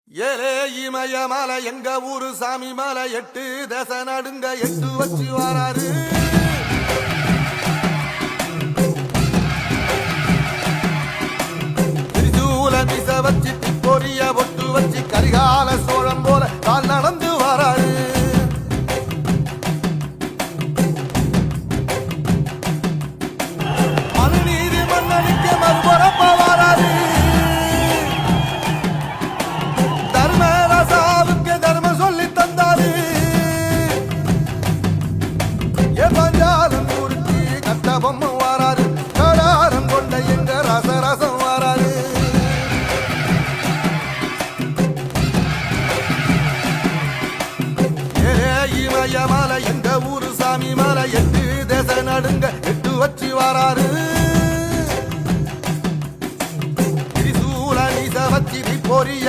ஏலே இமய மலை எங்க ஊரு சாமி மலை 8 தேச நடுங்க 8 வச்சு வராரு. திரிசூல மிச வச்சு பொரிய பொட்டு வச்சு கரிகால சோழம் போல கால் நடந்து வராரு. மனுநீதி மன்னனுக்க மறுபுறப்ப வராரு. பொம்மை வாராரு, கடாரம் கொண்ட எங்க ரசரசம் வாராரு. இமய மலை எங்க ஊரு சாமி மலை 8 தேச நடுங்க 8 வச்சு வாராரு. திரிசூல நீச வச்சி பொரிய